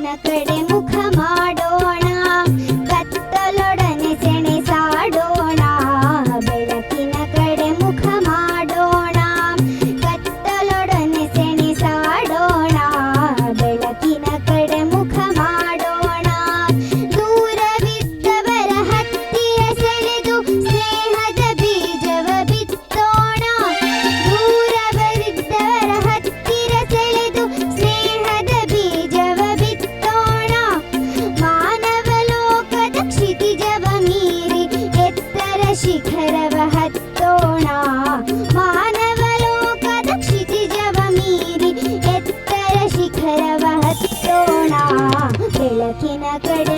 ಕಡೆ ಮುಖ ಮಾಡೋಣ, ಕತ್ತಲೊಡನೆ ಸೆಣಸಾಡೋಣ. ಬೆಳಕಿನ ಕಡೆ ಮುಖ ಮಾಡೋಣ, ಕತ್ತಲೊಡನೆ ಸೆಣಸಾಡೋಣ. ಬೆಳಕಿನ ಕಡೆ ಮುಖ ಮಾಡೋಣ. ದೂರವಿದ್ದವರ ಹತ್ತಿರ ಸೆಳೆದು ಸ್ನೇಹದ ಬೀಜವ ಬಿತ್ತೋಣ. ದೂರವಿದ್ದವರ ಹತ್ತಿರ ಸೆಳೆದು ಸ್ನೇಹದ ಬೀಜವ ಬಿತ್ತೋಣ. ಮಾನವ ಲೋಕದ ಕ್ಷಿತಿಜವ ಮೀರಿ ಎತ್ತರ ಶಿಖರವ ಹತ್ತೋಣ. ಮಾನವ ಲೋಕದ ಕ್ಷಿತಿಜವ ಮೀರಿ ಎತ್ತರ ಶಿಖರವ ಹತ್ತೋಣ. ಬೆಳಕಿನ ಕಡೆ